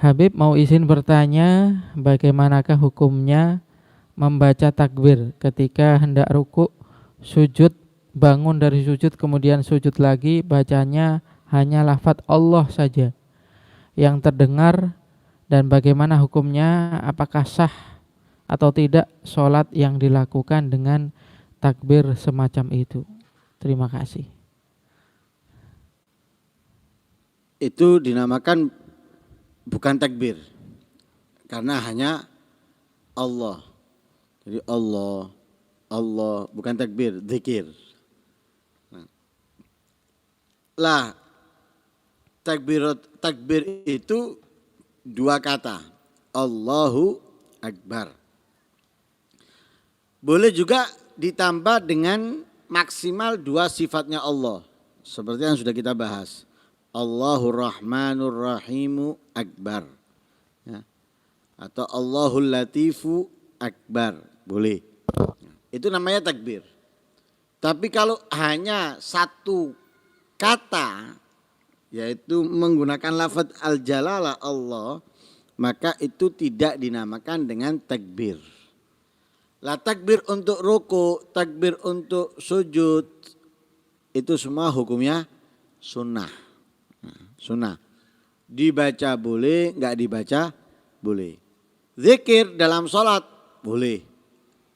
Habib mau izin bertanya, bagaimanakah hukumnya membaca takbir ketika hendak ruku, sujud, bangun dari sujud kemudian sujud lagi, bacanya hanya lafaz Allah saja yang terdengar, dan bagaimana hukumnya, apakah sah atau tidak sholat yang dilakukan dengan takbir semacam itu? Terima kasih. Itu dinamakan bukan takbir, karena hanya Allah. Jadi Allah, Allah, bukan takbir, zikir. Lah, takbir itu dua kata, Allahu Akbar. Boleh juga ditambah dengan maksimal dua sifatnya Allah, seperti yang sudah kita bahas. Allahur Rahmanur Rahimu Akbar, ya. Atau Allahul Latifu Akbar, boleh. Itu namanya takbir. Tapi kalau hanya satu kata, yaitu menggunakan lafaz al-jalalah Allah, maka itu tidak dinamakan dengan takbir. Lah takbir untuk ruku, takbir untuk sujud, itu semua hukumnya sunnah. Sunnah. Dibaca boleh, enggak dibaca boleh. Zikir dalam sholat boleh.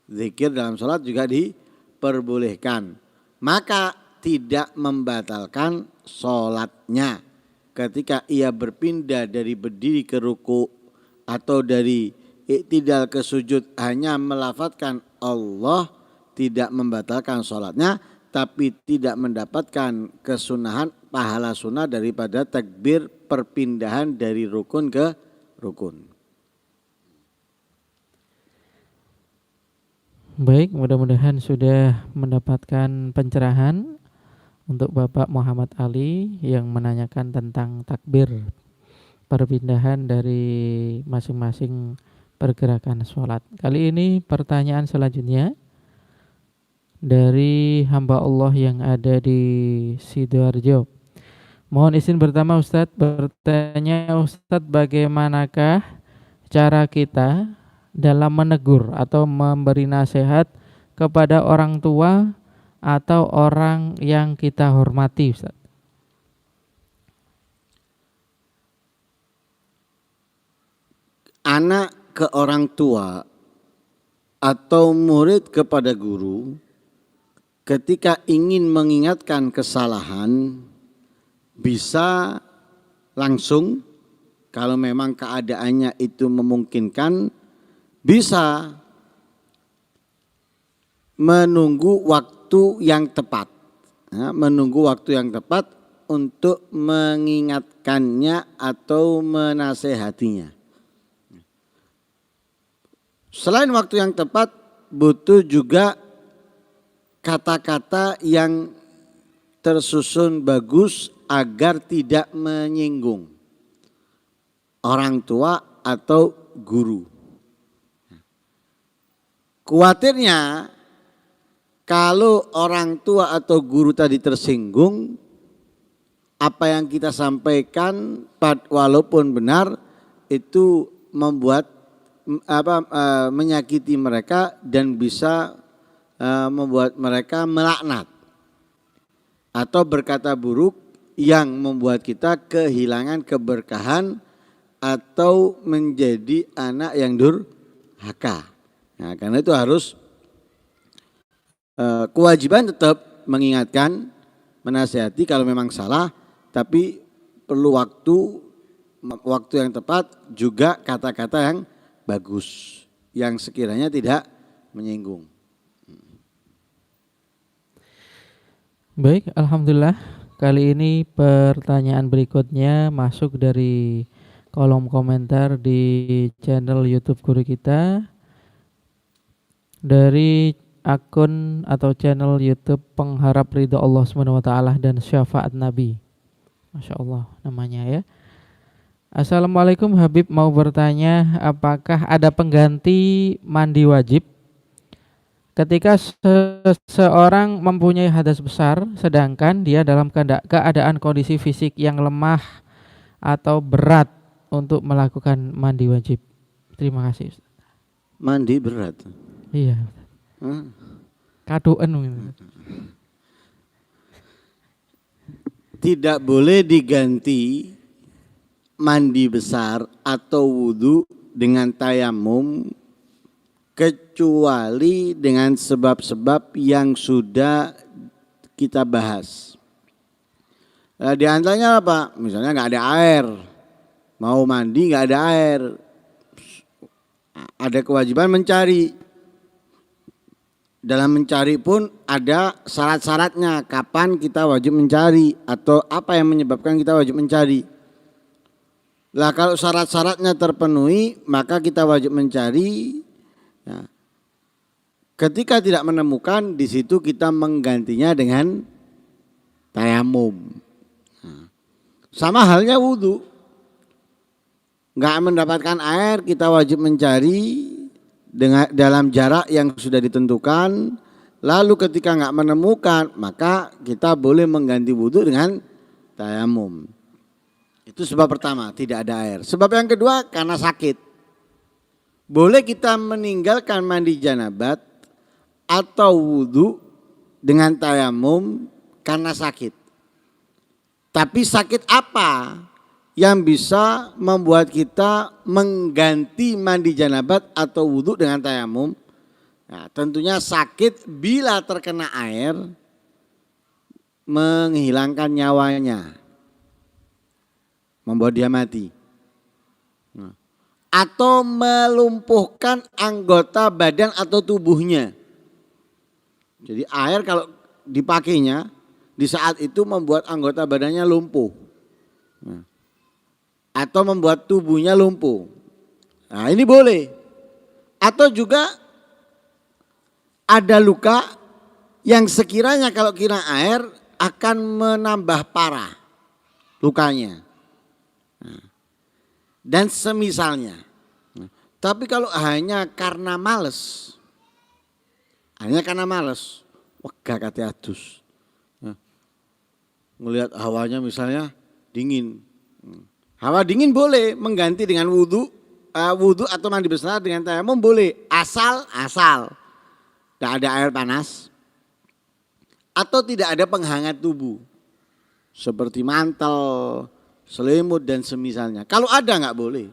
Zikir dalam sholat juga diperbolehkan. Maka tidak membatalkan sholatnya. Ketika ia berpindah dari berdiri ke ruku atau dari i'tidal ke sujud hanya melafadzkan Allah, tidak membatalkan sholatnya, tapi tidak mendapatkan kesunahan pahala sunnah daripada takbir perpindahan dari rukun ke rukun. Baik, mudah-mudahan sudah mendapatkan pencerahan untuk Bapak Muhammad Ali yang menanyakan tentang takbir perpindahan dari masing-masing pergerakan sholat. Kali ini pertanyaan selanjutnya dari hamba Allah yang ada di Sidoarjo. Mohon izin pertama Ustadz bertanya, Ustadz, bagaimanakah cara kita dalam menegur atau memberi nasihat kepada orang tua atau orang yang kita hormati, Ustadz? Anak ke orang tua atau murid kepada guru ketika ingin mengingatkan kesalahan bisa langsung, kalau memang keadaannya itu memungkinkan, bisa menunggu waktu yang tepat, ya, menunggu waktu yang tepat untuk mengingatkannya atau menasehatinya. Selain waktu yang tepat, butuh juga kata-kata yang tersusun bagus agar tidak menyinggung orang tua atau guru. Khawatirnya kalau orang tua atau guru tadi tersinggung, apa yang kita sampaikan walaupun benar itu membuat menyakiti mereka dan bisa membuat mereka melaknat atau berkata buruk yang membuat kita kehilangan keberkahan atau menjadi anak yang durhaka. Nah, karena itu harus kewajiban tetap mengingatkan, menasihati kalau memang salah, tapi perlu waktu yang tepat, juga kata-kata yang bagus, yang sekiranya tidak menyinggung. Baik, alhamdulillah. Kali ini pertanyaan berikutnya masuk dari kolom komentar di channel YouTube guru kita, dari akun atau channel YouTube Pengharap Ridho Allah SWT dan Syafaat Nabi. Masya Allah namanya ya. Assalamualaikum, Habib mau bertanya, apakah ada pengganti mandi wajib ketika seseorang mempunyai hadas besar sedangkan dia dalam keadaan kondisi fisik yang lemah atau berat untuk melakukan mandi wajib? Terima kasih Ustaz. Mandi berat. Iya. Hah? Kadoen gitu. Tidak boleh diganti mandi besar atau wudhu dengan tayamum kecuali dengan sebab-sebab yang sudah kita bahas. Nah, di antaranya apa? Misalnya nggak ada air, mau mandi nggak ada air, ada kewajiban mencari. Dalam mencari pun ada syarat-syaratnya, kapan kita wajib mencari atau apa yang menyebabkan kita wajib mencari. Lah kalau syarat-syaratnya terpenuhi maka kita wajib mencari. Ya. Ketika tidak menemukan, di situ kita menggantinya dengan tayamum. Nah, sama halnya wudhu. Nggak mendapatkan air, kita wajib mencari dengan dalam jarak yang sudah ditentukan. Lalu ketika nggak menemukan, maka kita boleh mengganti wudhu dengan tayamum. Itu sebab pertama, tidak ada air. Sebab yang kedua, karena sakit. Boleh kita meninggalkan mandi janabat atau wudhu dengan tayamum karena sakit. Tapi sakit apa yang bisa membuat kita mengganti mandi janabat atau wudhu dengan tayamum? Nah, tentunya sakit bila terkena air menghilangkan nyawanya, membuat dia mati. Nah, atau melumpuhkan anggota badan atau tubuhnya. Jadi air kalau dipakainya di saat itu membuat anggota badannya lumpuh. Nah, atau membuat tubuhnya lumpuh. Nah, ini boleh. Atau juga ada luka yang sekiranya kalau kena air akan menambah parah lukanya. Nah, dan semisalnya. Nah, tapi kalau hanya karena males, wegah kate adus. Nah, melihat hawanya misalnya dingin. Hawa dingin boleh mengganti dengan wudhu atau mandi besar dengan tayamum boleh. Asal tidak ada air panas atau tidak ada penghangat tubuh. Seperti mantel, selimut dan semisalnya. Kalau ada nggak boleh.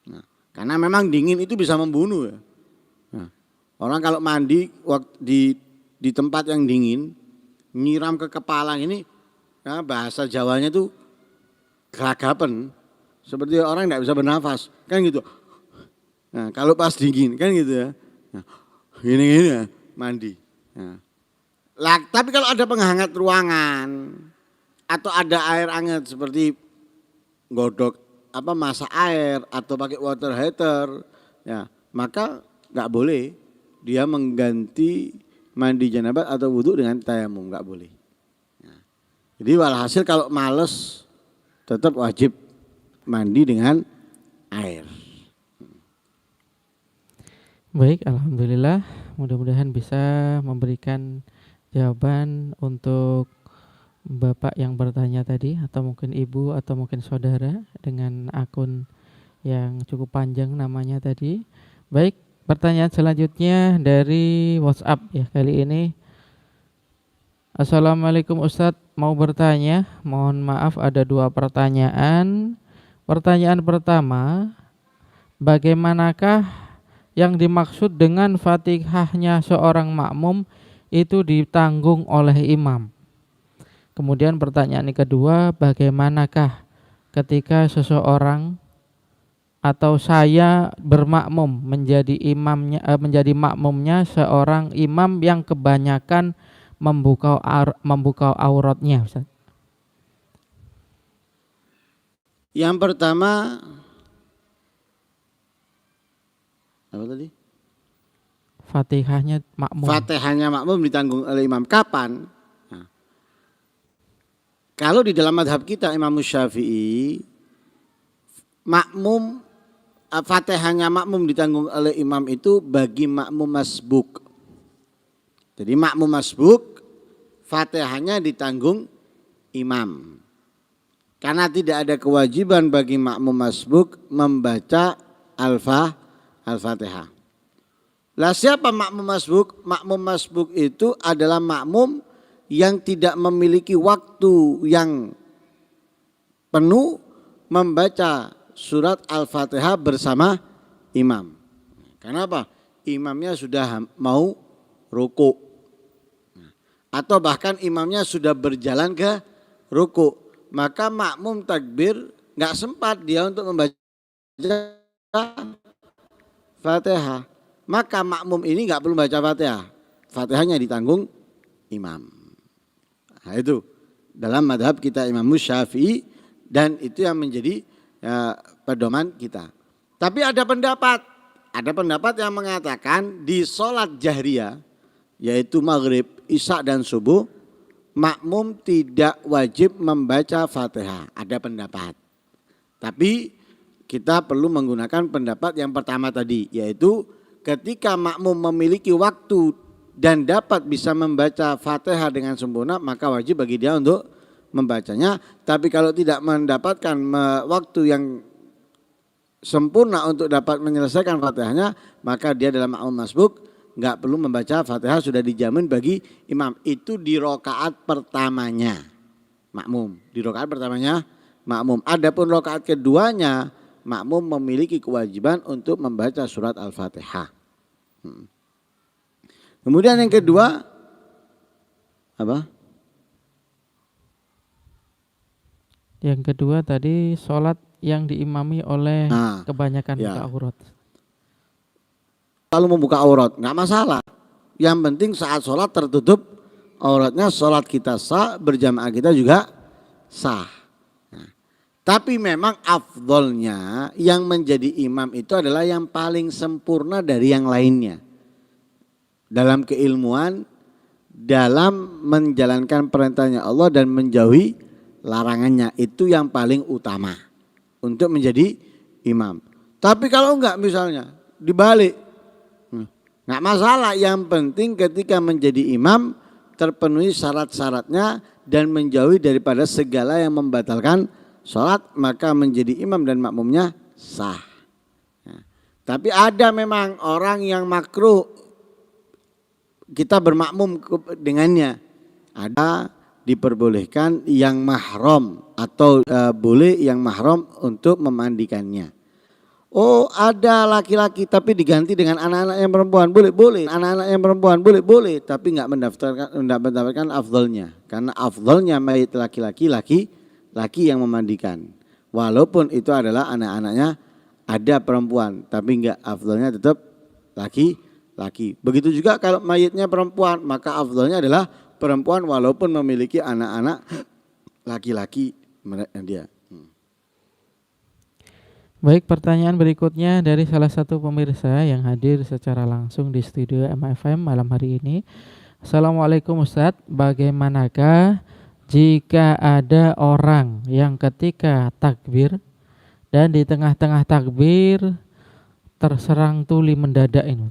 Nah, karena memang dingin itu bisa membunuh ya. Nah, orang kalau mandi di tempat yang dingin, nyiram ke kepala ini, ya bahasa Jawanya tuh geragapan, seperti orang tidak bisa bernafas, kan gitu. Nah, kalau pas dingin kan gitu ya. Nah, gini ya mandi. Nah, tapi kalau ada penghangat ruangan atau ada air hangat seperti godok masak air atau pakai water heater, ya maka nggak boleh dia mengganti mandi janabat atau wudhu dengan tayamum, nggak boleh. Nah, jadi walhasil kalau males tetap wajib mandi dengan air. Baik, alhamdulillah. Mudah-mudahan bisa memberikan jawaban untuk Bapak yang bertanya tadi, atau mungkin Ibu atau mungkin saudara dengan akun yang cukup panjang namanya tadi. Baik, pertanyaan selanjutnya dari WhatsApp ya kali ini. Assalamualaikum Ustadz, mau bertanya, mohon maaf ada 2 pertanyaan. Pertanyaan pertama, bagaimanakah yang dimaksud dengan Fatihahnya seorang makmum itu ditanggung oleh imam? Kemudian pertanyaan yang kedua, bagaimanakah ketika seseorang atau saya bermakmum menjadi makmumnya seorang imam yang kebanyakan membuka auratnya, Ustaz? Yang pertama apa tadi? Fatihahnya makmum. Fatihahnya makmum ditanggung oleh imam. Kapan? Nah, kalau di dalam madhab kita Imam Syafi'i, Fatihahnya makmum ditanggung oleh imam itu bagi makmum masbuk. Jadi makmum masbuk Fatihahnya ditanggung imam. Karena tidak ada kewajiban bagi makmum masbuk membaca Al-Fatihah. Lah siapa makmum masbuk? Makmum masbuk itu adalah makmum yang tidak memiliki waktu yang penuh membaca surat Al-Fatihah bersama imam. Kenapa? Imamnya sudah mau ruku. Atau bahkan imamnya sudah berjalan ke ruku. Maka makmum takbir nggak sempat dia untuk membaca Fatihah. Maka makmum ini nggak perlu baca Fatihah. Fatihahnya ditanggung imam. Nah, itu dalam madhab kita Imam Syafi'i dan itu yang menjadi pedoman kita. Tapi ada pendapat yang mengatakan di sholat jahriyah yaitu maghrib, isya dan subuh makmum tidak wajib membaca Fatihah. Ada pendapat. Tapi kita perlu menggunakan pendapat yang pertama tadi yaitu ketika makmum memiliki waktu dan dapat bisa membaca Fatihah dengan sempurna maka wajib bagi dia untuk membacanya. Tapi kalau tidak mendapatkan waktu yang sempurna untuk dapat menyelesaikan Fatihahnya maka dia dalam makmum masbuk nggak perlu membaca Fatihah, sudah dijamin bagi imam. Itu di rakaat pertamanya makmum. Di rakaat pertamanya makmum. Adapun rakaat keduanya makmum memiliki kewajiban untuk membaca surat Al-Fatihah. Kemudian yang kedua apa? Yang kedua tadi sholat yang diimami oleh kebanyakan buka aurat. Kalau membuka aurat nggak masalah. Yang penting saat sholat tertutup auratnya, sholat kita sah, berjamaah kita juga sah. Nah, tapi memang afdolnya yang menjadi imam itu adalah yang paling sempurna dari yang lainnya. Dalam keilmuan, dalam menjalankan perintahnya Allah dan menjauhi larangannya, itu yang paling utama untuk menjadi imam. Tapi kalau enggak misalnya dibalik, enggak masalah. Yang penting ketika menjadi imam terpenuhi syarat-syaratnya dan menjauhi daripada segala yang membatalkan sholat, maka menjadi imam dan makmumnya sah. Nah, tapi ada memang orang yang makruh kita bermakmum dengannya. Ada diperbolehkan yang mahram atau boleh yang mahram untuk memandikannya. Oh, ada laki-laki tapi diganti dengan anak-anak yang perempuan, boleh. Anak-anak yang perempuan, boleh. Tapi nggak mendapatkan afdalnya. Karena afdalnya mayit laki-laki yang memandikan. Walaupun itu adalah anak-anaknya ada perempuan, tapi nggak, afdalnya tetap laki. Begitu juga kalau mayitnya perempuan, maka afdalnya adalah perempuan walaupun memiliki anak-anak laki-laki dia. Baik, pertanyaan berikutnya dari salah satu pemirsa yang hadir secara langsung di studio MFM malam hari ini. Assalamualaikum Ustadz, bagaimanakah jika ada orang yang ketika takbir dan di tengah-tengah takbir terserang tuli mendadak ini,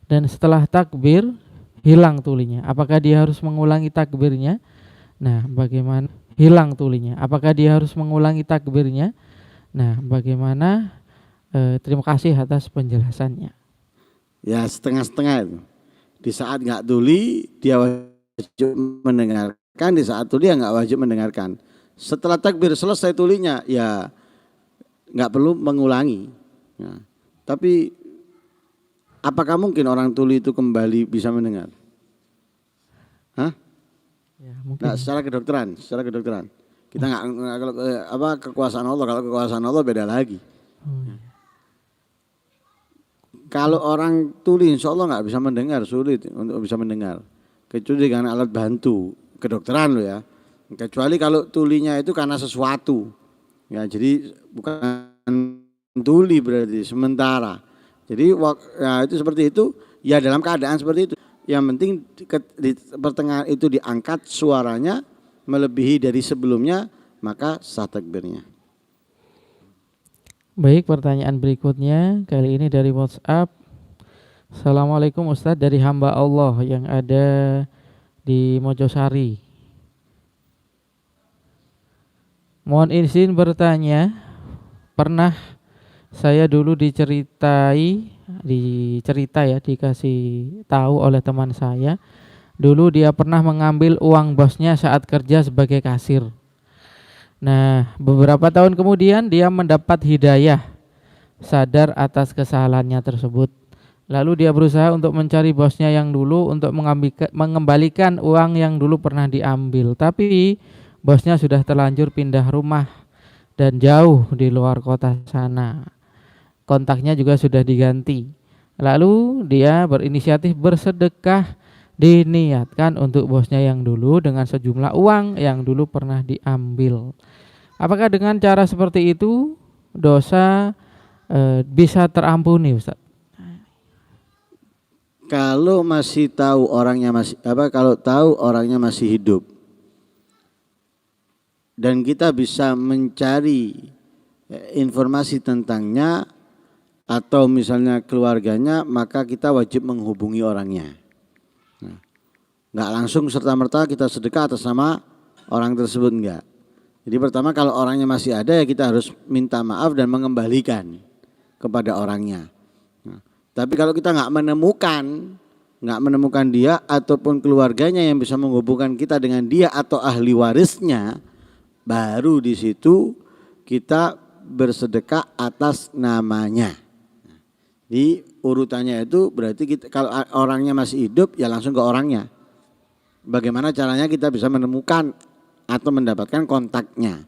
dan setelah takbir hilang tulinya, apakah dia harus mengulangi takbirnya? Nah, bagaimana hilang tulinya? Apakah dia harus mengulangi takbirnya? Nah, bagaimana? Terima kasih atas penjelasannya. Ya, setengah-setengah itu. Di saat nggak tuli dia wajib mendengarkan, di saat tuli dia nggak wajib mendengarkan. Setelah takbir selesai tulinya, ya nggak perlu mengulangi. Ya. Tapi apakah mungkin orang tuli itu kembali bisa mendengar? Hah? Ya, mungkin. Nah, secara kedokteran. Kita nggak kalau kekuasaan Allah, kalau kekuasaan Allah beda lagi. Kalau orang tuli insya Allah nggak bisa mendengar, sulit untuk bisa mendengar. Kecuali dengan alat bantu kedokteran loh ya. Kecuali kalau tulinya itu karena sesuatu. Ya, jadi bukan tuli berarti sementara. Jadi ya itu seperti itu, ya dalam keadaan seperti itu. Yang penting di pertengahan itu diangkat suaranya melebihi dari sebelumnya, maka sah takbirnya. Baik, pertanyaan berikutnya kali ini dari WhatsApp. Assalamualaikum Ustadz, dari hamba Allah yang ada di Mojosari. Mohon izin bertanya, pernah saya dulu dicerita ya, dikasih tahu oleh teman saya, dulu dia pernah mengambil uang bosnya saat kerja sebagai kasir. Nah, beberapa tahun kemudian dia mendapat hidayah, sadar atas kesalahannya tersebut. Lalu dia berusaha untuk mencari bosnya yang dulu untuk mengembalikan uang yang dulu pernah diambil. Tapi bosnya sudah terlanjur pindah rumah dan jauh di luar kota sana. Kontaknya juga sudah diganti. Lalu dia berinisiatif bersedekah, diniatkan untuk bosnya yang dulu dengan sejumlah uang yang dulu pernah diambil. Apakah dengan cara seperti itu dosa bisa terampuni, Ustaz? Kalau masih tahu orangnya kalau tahu orangnya masih hidup dan kita bisa mencari informasi tentangnya atau misalnya keluarganya, maka kita wajib menghubungi orangnya. Nah, nggak langsung serta-merta kita sedekah atas nama orang tersebut, enggak. Jadi pertama kalau orangnya masih ada ya kita harus minta maaf dan mengembalikan kepada orangnya. Nah, tapi kalau kita nggak menemukan dia ataupun keluarganya yang bisa menghubungkan kita dengan dia atau ahli warisnya, baru di situ kita bersedekah atas namanya. Di urutannya itu berarti kalau orangnya masih hidup ya langsung ke orangnya. Bagaimana caranya kita bisa menemukan atau mendapatkan kontaknya.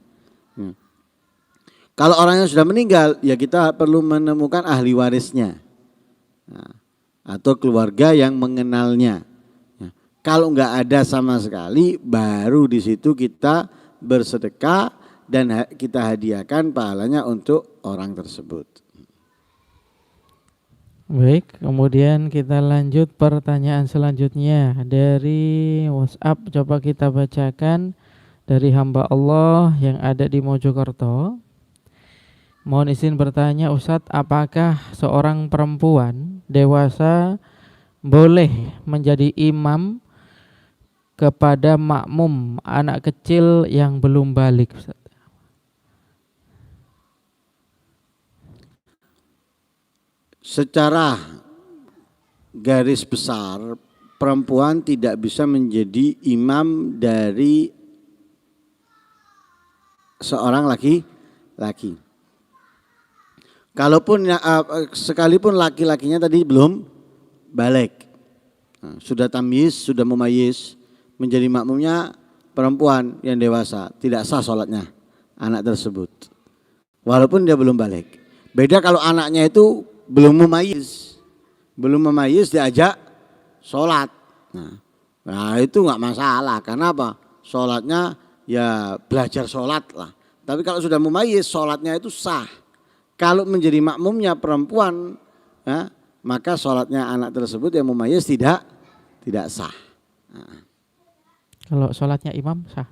Kalau orangnya sudah meninggal ya kita perlu menemukan ahli warisnya atau keluarga yang mengenalnya. Kalau nggak ada sama sekali, baru di situ kita bersedekah dan kita hadiahkan pahalanya untuk orang tersebut. Baik, kemudian kita lanjut pertanyaan selanjutnya dari WhatsApp. Coba kita bacakan dari hamba Allah yang ada di Mojokerto. Mohon izin bertanya, Ustadz, apakah seorang perempuan dewasa boleh menjadi imam kepada makmum anak kecil yang belum balik, Ustadz? Secara garis besar perempuan tidak bisa menjadi imam dari seorang laki-laki. Kalaupun sekalipun laki-lakinya tadi belum balik, sudah tamyiz, sudah mumayyiz, menjadi makmumnya perempuan yang dewasa, tidak sah sholatnya anak tersebut. Walaupun dia belum balik. Beda kalau anaknya itu belum memayyiz diajak sholat. Nah itu nggak masalah. Karena apa? Sholatnya ya belajar sholat lah. Tapi kalau sudah memayyiz sholatnya itu sah. Kalau menjadi makmumnya perempuan, ya, maka sholatnya anak tersebut yang memayyiz tidak sah. Kalau sholatnya imam sah?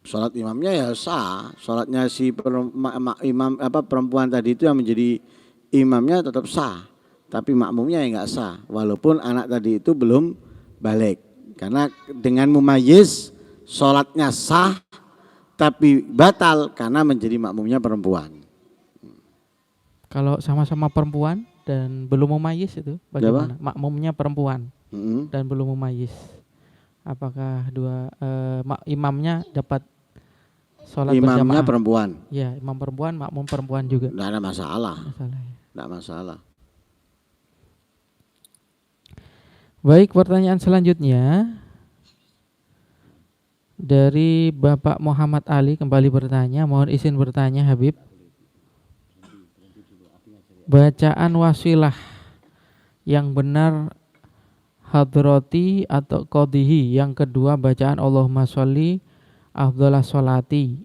Sholat imamnya ya sah. Sholatnya si perempuan tadi itu yang menjadi imamnya tetap sah, tapi makmumnya yang nggak sah, walaupun anak tadi itu belum balik. Karena dengan mumayyiz sholatnya sah, tapi batal karena menjadi makmumnya perempuan. Kalau sama-sama perempuan dan belum mumayyiz itu bagaimana? Makmumnya perempuan dan belum mumayyiz, apakah dua imamnya dapat sholat berjamaah? Imamnya perempuan. Ya, imam perempuan, makmum perempuan juga. Tidak ada masalah. Tidak masalah. Baik, pertanyaan selanjutnya dari Bapak Muhammad Ali kembali bertanya. Mohon izin bertanya, Habib. Bacaan wasilah yang benar hadrati atau qodihi. Yang kedua bacaan Allahumma sholli afdhalas sholati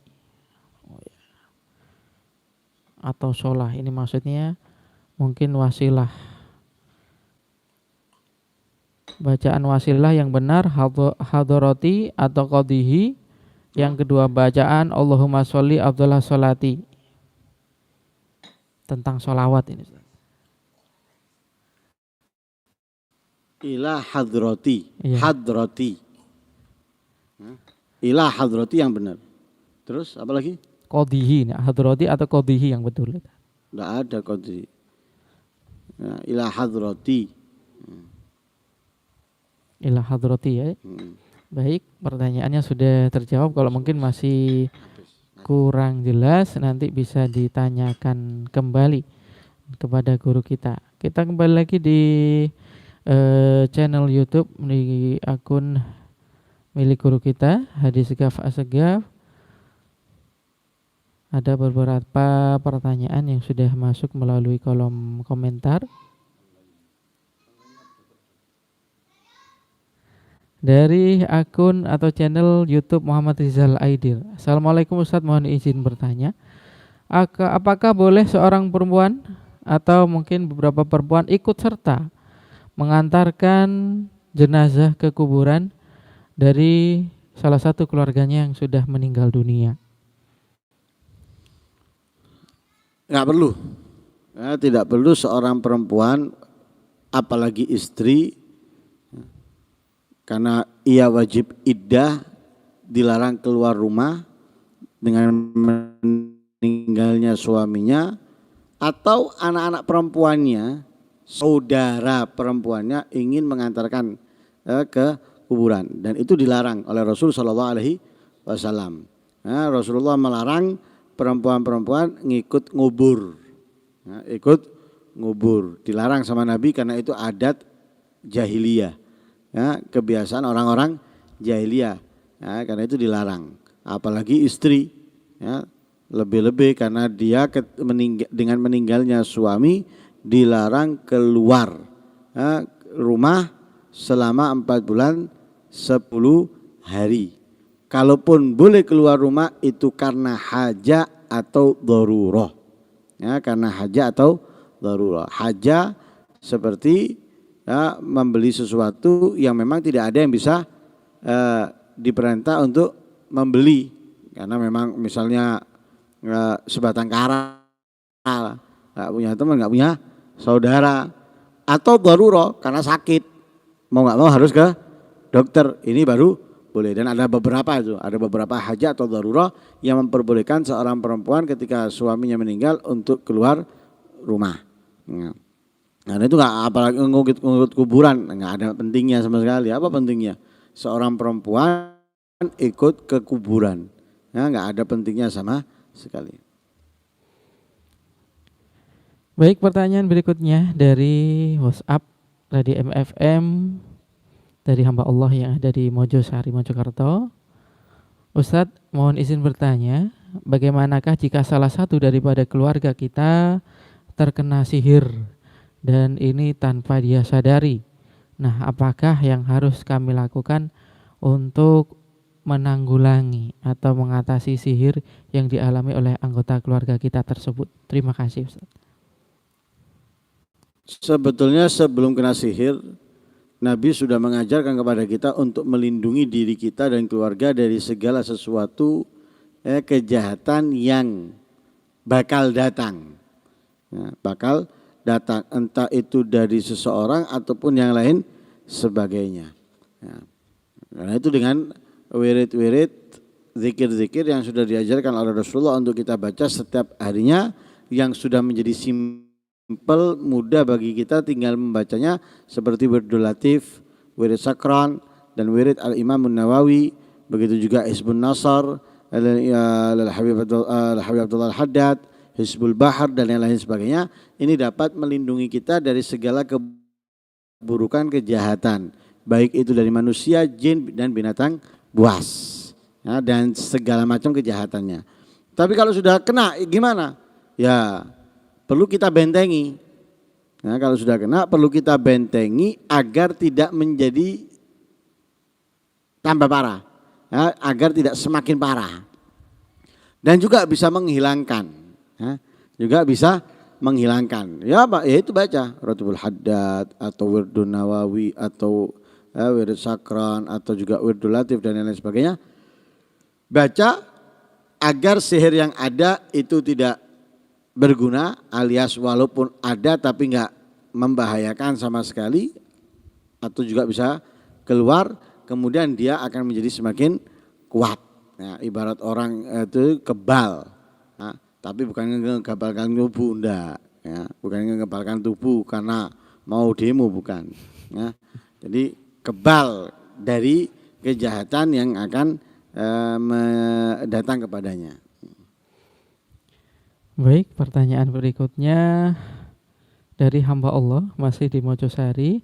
atau sholah. Ini maksudnya mungkin wasilah. Bacaan wasilah yang benar hadrati atau qodihi. Yang kedua bacaan Allahumma sholli afdhalas sholati. Tentang sholawat ini. Ila hadrati. Hadrati. Ila hadrati yang benar. Terus apa lagi? Qadhihi, hadrati atau qadhihi yang betul? Enggak ada qadhi. Ya, ila hadrati. Ila hadrati ya. Baik, pertanyaannya sudah terjawab. Kalau mungkin masih kurang jelas nanti bisa ditanyakan kembali kepada guru kita. Kita kembali lagi di channel YouTube di akun milik guru kita Hadi Segaf Asegaf. Ada beberapa pertanyaan yang sudah masuk melalui kolom komentar. Dari akun atau channel YouTube Muhammad Rizal Aidil. Assalamualaikum Ustadz, mohon izin bertanya. Apakah boleh seorang perempuan atau mungkin beberapa perempuan ikut serta mengantarkan jenazah ke kuburan dari salah satu keluarganya yang sudah meninggal dunia? Enggak perlu. Ya, tidak perlu seorang perempuan apalagi istri, karena ia wajib iddah, dilarang keluar rumah dengan meninggalnya suaminya, atau anak-anak perempuannya, saudara perempuannya ingin mengantarkan ke kuburan, dan itu dilarang oleh Rasul Shallallahu Alaihi Wasallam. Rasulullah melarang perempuan-perempuan ngikut ngubur, ikut ngubur, dilarang sama Nabi karena itu adat jahiliyah. Ya, kebiasaan orang-orang jahiliyah, ya, karena itu dilarang. Apalagi istri, ya, lebih-lebih karena dia dengan meninggalnya suami dilarang keluar rumah selama 4 bulan 10 hari. Kalaupun boleh keluar rumah itu karena hajat atau darurah, ya, karena hajat atau darurah. Hajat seperti ya, membeli sesuatu yang memang tidak ada yang bisa diperintah untuk membeli, karena memang misalnya sebatang kara, nggak punya teman, nggak punya saudara, atau darurah karena sakit, mau nggak mau harus ke dokter, ini baru boleh. Dan ada beberapa hajat atau darurah yang memperbolehkan seorang perempuan ketika suaminya meninggal untuk keluar rumah. Nah itu nggak, apalagi ngungkit kuburan, nggak ada pentingnya sama sekali. Apa pentingnya seorang perempuan ikut ke kuburan? Ya, nggak ada pentingnya sama sekali. Baik, pertanyaan berikutnya dari WhatsApp Radio MFM dari hamba Allah yang ada di Mojosari, Mojokerto. Ustadz, mohon izin bertanya, bagaimanakah jika salah satu daripada keluarga kita terkena sihir dan ini tanpa dia sadari? Nah, apakah yang harus kami lakukan untuk menanggulangi atau mengatasi sihir yang dialami oleh anggota keluarga kita tersebut? Terima kasih, Ustaz. Sebetulnya sebelum kena sihir, Nabi sudah mengajarkan kepada kita untuk melindungi diri kita dan keluarga dari segala sesuatu kejahatan yang bakal datang. Ya, bakal datang, entah itu dari seseorang ataupun yang lain sebagainya. Ya. Karena itu dengan wirid-wirid, zikir-zikir yang sudah diajarkan oleh Rasulullah untuk kita baca setiap harinya, yang sudah menjadi simpel, mudah bagi kita tinggal membacanya, seperti wirdul latif, wirid sakran, dan wirid al-Imam Nawawi, begitu juga Hizbun Nasr, Al-Habib Abdullah Al-Haddad, Hizbul Bahar, dan yang lain sebagainya. Ini dapat melindungi kita dari segala keburukan, kejahatan, baik itu dari manusia, jin, dan binatang buas, ya, dan segala macam kejahatannya. Tapi kalau sudah kena gimana? Ya perlu kita bentengi. Nah, kalau sudah kena perlu kita bentengi agar tidak menjadi tambah parah, ya, agar tidak semakin parah. Dan juga bisa menghilangkan, ya, juga bisa menghilangkan. Ya, itu baca Ratibul Haddad atau Wirdun Nawawi atau Wirid Sakran atau juga Wirdul Latif dan lain sebagainya. Baca agar sihir yang ada itu tidak berguna, alias walaupun ada tapi enggak membahayakan sama sekali, atau juga bisa keluar, kemudian dia akan menjadi semakin kuat. Ya, ibarat orang itu kebal, nah, tapi bukan ngegabalkan tubuh, enggak. Ya, bukan ngegabalkan tubuh karena mau demo, bukan. Ya, jadi kebal dari kejahatan yang akan datang kepadanya. Baik, pertanyaan berikutnya dari hamba Allah masih di Mojosari.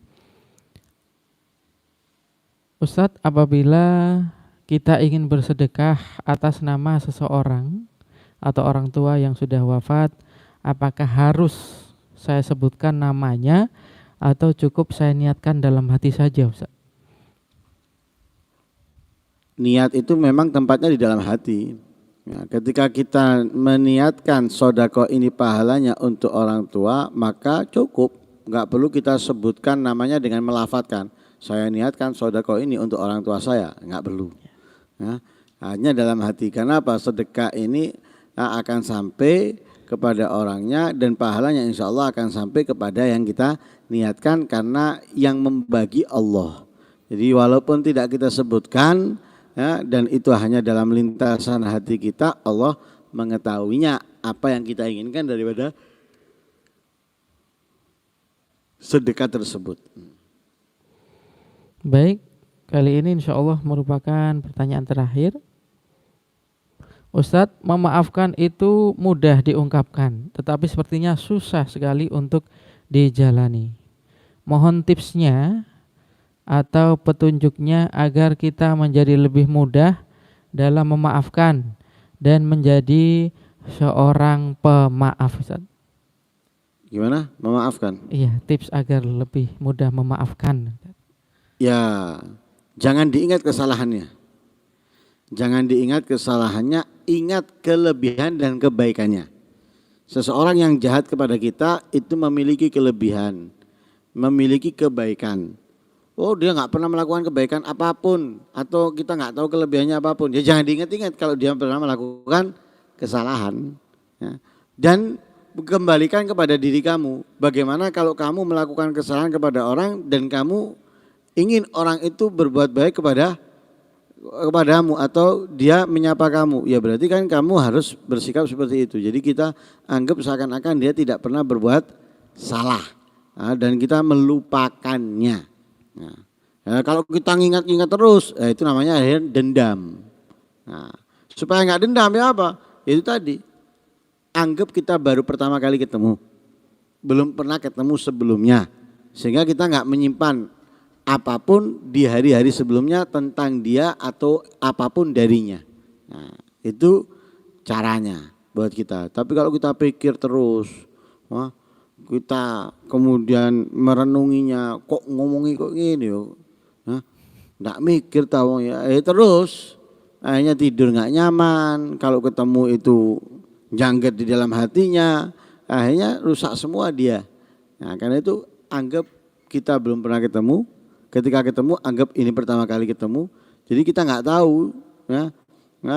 Ustadz, apabila kita ingin bersedekah atas nama seseorang atau orang tua yang sudah wafat, apakah harus saya sebutkan namanya atau cukup saya niatkan dalam hati saja, Ustadz? Niat itu memang tempatnya di dalam hati. Ya, ketika kita meniatkan sodako ini pahalanya untuk orang tua, maka cukup, nggak perlu kita sebutkan namanya dengan melafatkan. Saya niatkan sodako ini untuk orang tua saya, nggak perlu. Ya, hanya dalam hati. Kenapa? Sedekah ini akan sampai kepada orangnya dan pahalanya insya Allah akan sampai kepada yang kita niatkan karena yang membagi Allah. Jadi walaupun tidak kita sebutkan, ya, dan itu hanya dalam lintasan hati kita, Allah mengetahuinya apa yang kita inginkan daripada sedekah tersebut. Baik, kali ini insya Allah merupakan pertanyaan terakhir. Ustadz, memaafkan itu mudah diungkapkan, tetapi sepertinya susah sekali untuk dijalani. Mohon tipsnya atau petunjuknya agar kita menjadi lebih mudah dalam memaafkan dan menjadi seorang pemaaf, Ustadz. Gimana? Memaafkan? Iya, tips agar lebih mudah memaafkan. Ya, jangan diingat kesalahannya. Jangan diingat kesalahannya, ingat kelebihan dan kebaikannya. Seseorang yang jahat kepada kita itu memiliki kelebihan, memiliki kebaikan. Oh, dia nggak pernah melakukan kebaikan apapun, atau kita nggak tahu kelebihannya apapun. Ya jangan diingat-ingat kalau dia pernah melakukan kesalahan. Ya. Dan kembalikan kepada diri kamu. Bagaimana kalau kamu melakukan kesalahan kepada orang dan kamu ingin orang itu berbuat baik kepadamu atau dia menyapa kamu, ya berarti kan kamu harus bersikap seperti itu. Jadi kita anggap seakan-akan dia tidak pernah berbuat salah, dan kita melupakannya. Nah, kalau kita ingat-ingat terus, itu namanya dendam. Nah, supaya nggak dendam ya apa? Itu tadi, anggap kita baru pertama kali ketemu, belum pernah ketemu sebelumnya, sehingga kita nggak menyimpan apapun di hari-hari sebelumnya tentang dia atau apapun darinya. Nah, itu caranya buat kita. Tapi kalau kita pikir terus, kita kemudian merenunginya, kok ngomongi kok gini yo, nggak mikir tahu ya, terus akhirnya tidur nggak nyaman. Kalau ketemu itu jangget di dalam hatinya, akhirnya rusak semua dia. Nah, karena itu anggap kita belum pernah ketemu. Ketika ketemu anggap ini pertama kali ketemu. Jadi kita nggak tahu, ya,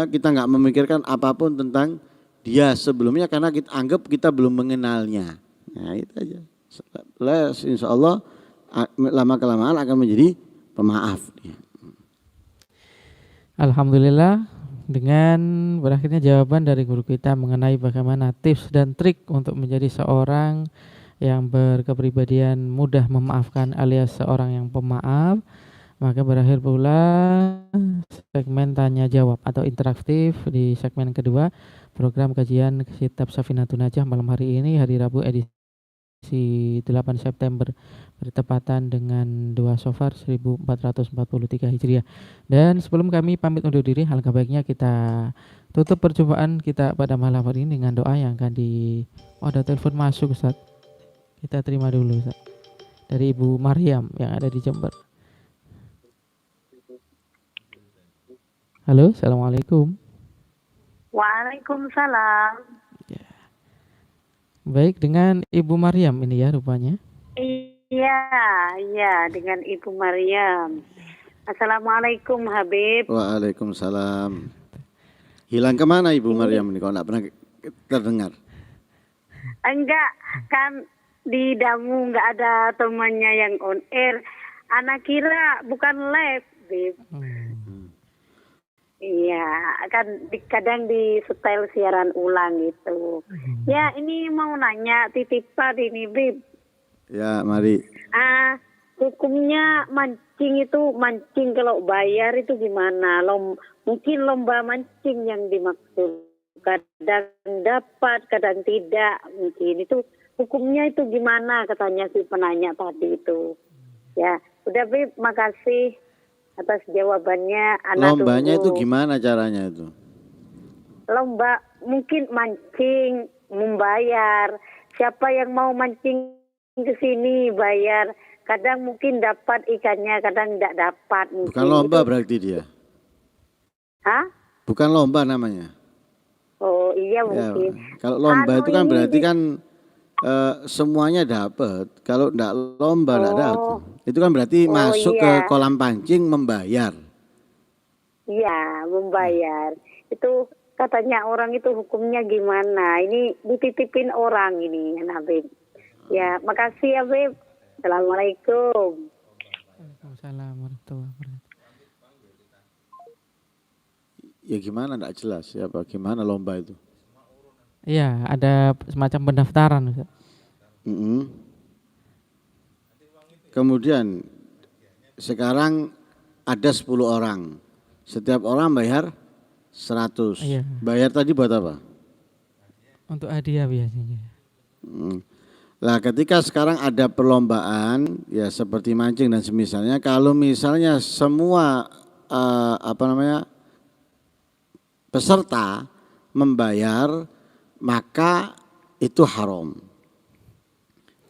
kita nggak memikirkan apapun tentang dia sebelumnya karena kita anggap kita belum mengenalnya. Nah itu aja. Insya Allah lama kelamaan akan menjadi pemaaf. Alhamdulillah, dengan berakhirnya jawaban dari guru kita mengenai bagaimana tips dan trik untuk menjadi seorang yang berkepribadian mudah memaafkan alias seorang yang pemaaf, maka berakhir pula segmen tanya jawab atau interaktif di segmen kedua program kajian Kitab Safinatun Najah malam hari ini, hari Rabu edisi 8 September bertepatan dengan 2 Safar 1443 Hijriah. Dan sebelum kami pamit undur diri, alangkah baiknya kita tutup perjumpaan kita pada malam hari ini dengan doa yang akan ada telepon masuk, Ustaz. Kita terima dulu, Ustaz. Dari Ibu Maryam yang ada di Jember. Halo, Assalamualaikum. Waalaikumsalam. Ya. Baik, dengan Ibu Maryam ini ya rupanya. Iya, dengan Ibu Maryam. Assalamualaikum Habib. Waalaikumsalam. Hilang kemana Ibu Maryam ini? Kok enggak pernah terdengar? Enggak, kan di Damu enggak ada temannya yang on air. Anak kira bukan live, Habib. Iya, kan kadang di setel siaran ulang gitu. Ya, ini mau nanya titipan ini, Bib. Ya, mari. Hukumnya mancing itu, mancing kalau bayar itu gimana? Mungkin lomba mancing yang dimaksud. Kadang dapat, kadang tidak. Mungkin itu hukumnya itu gimana katanya si penanya tadi itu. Ya, udah Bib, makasih atas jawabannya. Ana Lombanya itu tunggu. gimana caranya itu? Lomba mungkin mancing membayar. Siapa yang mau mancing ke sini bayar. Kadang mungkin dapat ikannya, kadang tidak dapat. Mungkin. Bukan lomba itu. berarti dia. Hah? Bukan lomba namanya. Oh iya Ya, mungkin. kalau lomba itu kan ini berarti kan semuanya dapat. Kalau enggak lomba enggak dapat. Itu kan berarti masuk ke iya. kolam pancing membayar. Iya, membayar. Itu katanya orang itu hukumnya gimana? Ini dititipin orang ini, Habib. Ya, makasih ya, Bib. Assalamualaikum. Waalaikumsalam warahmatullahi wabarakatuh. Ya gimana enggak jelas ya Pak, gimana lomba itu? Iya, ada semacam pendaftaran, Ustaz. Kemudian sekarang ada 10 orang. Setiap orang bayar 100. Iya. Bayar tadi buat apa? Untuk hadiah biasanya. Nah, ketika sekarang ada perlombaan ya seperti mancing dan semisalnya, kalau misalnya semua peserta membayar, maka itu haram.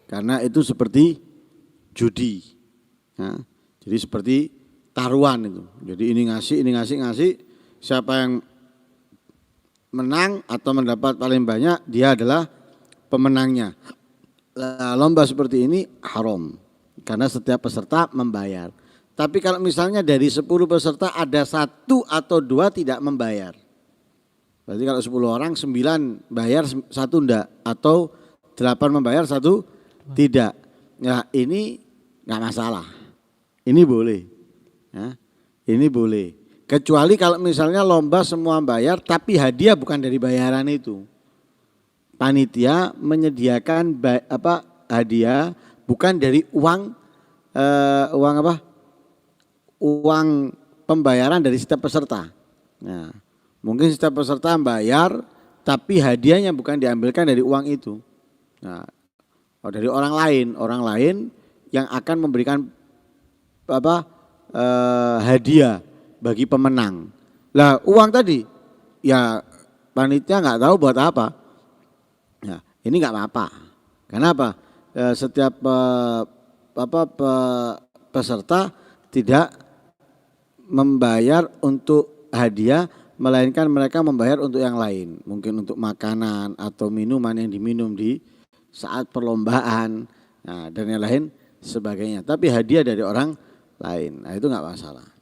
Karena itu seperti judi. Ya, jadi seperti taruhan itu. Jadi ini ngasih. Siapa yang menang atau mendapat paling banyak, dia adalah pemenangnya. Lomba seperti ini haram. Karena setiap peserta membayar. Tapi kalau misalnya dari 10 peserta ada 1 atau 2 tidak membayar. Berarti kalau 10 orang 9 bayar 1 enggak. Atau 8 membayar 1 tidak. Ya ini enggak masalah. Ini boleh. Ya, ini boleh. Kecuali kalau misalnya lomba semua bayar tapi hadiah bukan dari bayaran itu. Panitia menyediakan hadiah bukan dari uang pembayaran dari setiap peserta. Nah, mungkin setiap peserta bayar tapi hadiahnya bukan diambilkan dari uang itu. Nah, dari orang lain yang akan memberikan hadiah bagi pemenang. Lah uang tadi ya panitia nggak tahu buat apa. Nah, ini nggak apa-apa. Kenapa? Setiap peserta tidak membayar untuk hadiah, melainkan mereka membayar untuk yang lain. Mungkin untuk makanan atau minuman yang diminum di saat perlombaan, nah, dan yang lain sebagainya. Tapi hadiah dari orang lain, nah itu nggak masalah.